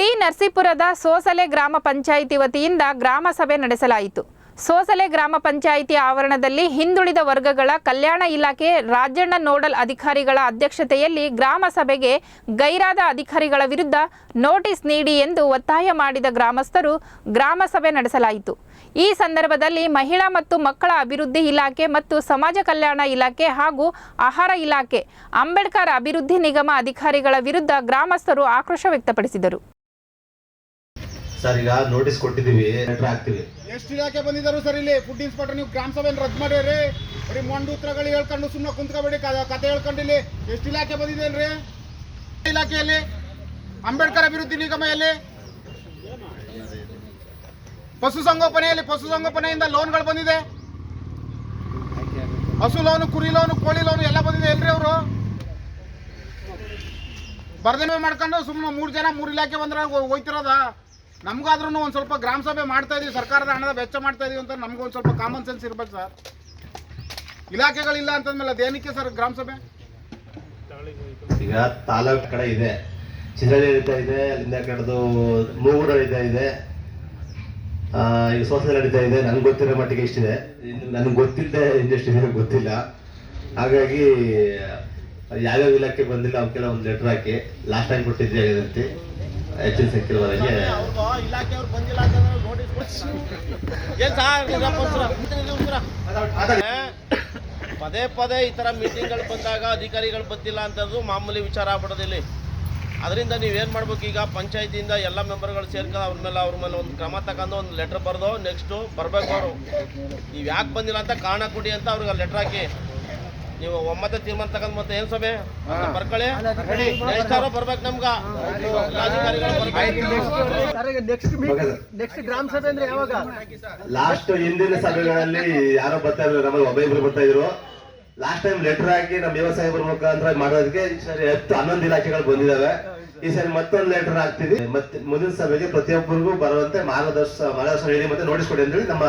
T ನರಸೀಪುರದ Sosale ಗ್ರಾಮ ಪಂಚಾಯಿತಿ ವತಿಯಿಂದ ಗ್ರಾಮ ಸಭೆ ನಡೆಸಲಾಯಿತು. ಸೋಸಲೆ ಗ್ರಾಮ ಪಂಚಾಯಿತಿ ಆವರಣದಲ್ಲಿ ಹಿಂದುಳಿದ ವರ್ಗಗಳ ಕಲ್ಯಾಣ ಇಲಾಖೆ ರಾಜಣ್ಣ ನೋಡಲ್ ಅಧಿಕಾರಿಗಳ ಅಧ್ಯಕ್ಷತೆಯಲ್ಲಿ ಗ್ರಾಮ ಸಭೆಗೆ ಗೈರಾದ ಅಧಿಕಾರಿಗಳ ವಿರುದ್ಧ ನೋಟಿಸ್ ನೀಡಿ ಎಂದು ಒತ್ತಾಯ ಮಾಡಿದ ಗ್ರಾಮಸ್ಥರು ಗ್ರಾಮ ಸಭೆ ನಡೆಸಲಾಯಿತು. ಈ ಸಂದರ್ಭದಲ್ಲಿ ಮಹಿಳಾ ಮತ್ತು ಮಕ್ಕಳ ಅಭಿವೃದ್ಧಿ ಇಲಾಖೆ ಮತ್ತು ಸಮಾಜ ಕಲ್ಯಾಣ ಇಲಾಖೆ ಹಾಗೂ ಆಹಾರ ಇಲಾಖೆ, ಅಂಬೇಡ್ಕರ್ ಅಭಿವೃದ್ಧಿ ನಿಗಮ ಅಧಿಕಾರಿಗಳ ವಿರುದ್ಧ ಗ್ರಾಮಸ್ಥರು ಆಕ್ರೋಶ ವ್ಯಕ್ತಪಡಿಸಿದರು. ಸರ್, ಈಗ ನೋಟಿಸ್ ಕೊಟ್ಟಿದ್ದೀವಿ, ಲೆಟರ್ ಹಾಕ್ತೀವಿ. ಎಷ್ಟು ಇಲಾಖೆ ಬಂದಿದ್ದಾರೆ ಸರ್ ಇಲ್ಲಿ? ಫುಡ್ ಇನ್ಸ್ಪೆಕ್ಟರ್ ನೀವು ಗ್ರಾಮ ಸಭೆ ರದ್ದು ಮಾಡಿರಿ. ಬರೀ ಮೊಂಡು ಉತ್ತರಗಳು ಹೇಳ್ಕೊಂಡು ಸುಮ್ಮನೆ ಕುಂತ್ಕೋಬೇಡಿ, ಕತೆ ಹೇಳ್ಕೊಂಡು. ಇಲ್ಲಿ ಎಷ್ಟು ಇಲಾಖೆ ಬಂದಿದೆ ಅಲ್ರಿ? ಇಲಾಖೆಯಲ್ಲಿ ಅಂಬೇಡ್ಕರ್ ಅಭಿವೃದ್ಧಿ ನಿಗಮೆಯಲ್ಲಿ ಪಶುಸಂಗೋಪನೆಯಲ್ಲಿ ಪಶುಸಂಗೋಪನೆಯಿಂದ ಲೋನ್ಗಳು ಬಂದಿದೆ. ಹಸು ಲೋನು, ಕುರಿ ಲೋನು, ಕೋಳಿ ಲೋನು ಎಲ್ಲ ಬಂದಿದೆ ಎಲ್ರಿ? ಅವರು ಬರ್ದನೆ ಮಾಡ್ಕೊಂಡು ಸುಮ್ಮನೆ 3 ಜನ 3 ಇಲಾಖೆ ಬಂದ್ರೆ ಹೋಯ್ತಿರೋದ? ನಮಗಾದ್ರೂ ಒಂದು ಸ್ವಲ್ಪ ಗ್ರಾಮ ಸಭೆ ಮಾಡ್ತಾ ಇದೀವಿ, ಸರ್ಕಾರದ ಹಣದ ವೆಚ್ಚ ಮಾಡ್ತಾ ಇದೀವಿ ಅಂತ ನಮಗೂ ಒಂದು ಸ್ವಲ್ಪ ಕಾಮನ್ ಸೆನ್ಸ್ ಇರ್ಬೇಕು ಸರ್. ಇಲಾಖೆಗಳಿಲ್ಲ ಅಂತಂದ್ಮೇಲೆ ಅದೇನಕ್ಕೆ ಸರ್ ಗ್ರಾಮ ಸಭೆ? ಈಗ ತಾಲೂಕು ಕಡೆ ಇದೆ, ಚಿರಳಿ ನಡೀತಾ ಇದೆ, ಅಲ್ಲಿಂದ ಕಡೆದು ಮೂಗೂರು ನಡೀತಾ ಇದೆ, ಈಗ ಸೋಸಲೆ ನಡೀತಾ ಇದೆ. ನನಗೆ ಗೊತ್ತಿರೋ ಮಟ್ಟಿಗೆ ಇಷ್ಟಿದೆ. ನನಗೆ ಗೊತ್ತಿಲ್ಲದೆ ಇನ್ನೆಷ್ಟಿದೆ ಗೊತ್ತಿಲ್ಲ. ಹಾಗಾಗಿ ಯಾವ್ಯಾವ ಇಲಾಖೆ ಬಂದಿಲ್ಲ ಅವಕ್ಕೆಲ್ಲ ಒಂದು ಲೆಟರ್ ಹಾಕಿ ಲಾಸ್ಟ್ ಟೈಮ್ ಕೊಟ್ಟಿದ್ದೆ ಅಂತ ಹೆಚ್ಚಿನ ಸಂಖ್ಯೆವರೆಗೆ ಪದೇ ಪದೇ ಈ ಥರ ಮೀಟಿಂಗ್ಗಳು ಬಂದಾಗ ಅಧಿಕಾರಿಗಳು ಬಂದಿಲ್ಲ ಅಂತದ್ದು ಮಾಮೂಲಿ ವಿಚಾರ ಆಗ್ಬಿಡೋದಿಲ್ಲಿ. ಅದರಿಂದ ನೀವೇನು ಮಾಡ್ಬೇಕು, ಈಗ ಪಂಚಾಯತಿಯಿಂದ ಎಲ್ಲ ಮೆಂಬರ್ಗಳು ಸೇರ್ಕೊಂಡು ಅವ್ರ ಮೇಲೆ ಒಂದು ಕ್ರಮ ತಗೊಂಡು ಒಂದು ಲೆಟ್ರ್ ಬರೆದು ನೆಕ್ಸ್ಟು ಬರಬೇಕು. ಅವರು ನೀವು ಯಾಕೆ ಬಂದಿಲ್ಲ ಅಂತ ಕಾರಣ ಕೊಡಿ ಅಂತ ಅವ್ರಿಗೆ ಲೆಟ್ರ್ ಹಾಕಿ ನೀವು ಒಮ್ಮತ ತೀರ್ಮಾನ ತಗೊಂಡು ಮತ್ತೆ ಏನು ಸಭೆ ಬರ್ಕೊಳ್ಳಿ. ಎಷ್ಟಾರೋ ಬರ್ಬೇಕು ನಮ್ಗೆ ನೆಕ್ಸ್ಟ್ ಗ್ರಾಮ ಸಭೆ ಅಂದ್ರೆ ಯಾವಾಗ? ಲಾಸ್ಟ್ ಹಿಂದಿನ ಸಭೆಗಳಲ್ಲಿ ಯಾರೋ ಬರ್ತಾ ಇದ್ರು, ನಮ್ಮಲ್ಲಿ ಒಬ್ಬೊಬ್ರು ಬರ್ತಾ ಇದ್ರು. ಲಾಸ್ಟ್ ಟೈಮ್ ಲೆಟರ್ ಹಾಕಿ ನಮ್ಮ ವ್ಯವಸಾಯ ಮುಖಾಂತರ ಮಾಡೋದಕ್ಕೆ ಈ ಸರಿ 11 ಇಲಾಖೆಗಳು ಬಂದಿದ್ದಾವೆ. ಈ ಸರಿ ಮತ್ತೊಂದು ಲೆಟರ್ ಹಾಕ್ತೀವಿ. ಮತ್ತೆ ಮುಂದಿನ ಸಭೆಗೆ ಪ್ರತಿಯೊಬ್ಬರಿಗೂ ಬರುವಂತೆ ಮಾರ್ಗದರ್ಶನ ನೀಡಿ ಮತ್ತೆ ನೋಟಿಸ್ ಕೊಡಿ ಅಂತ ಹೇಳಿ ನಮ್ಮ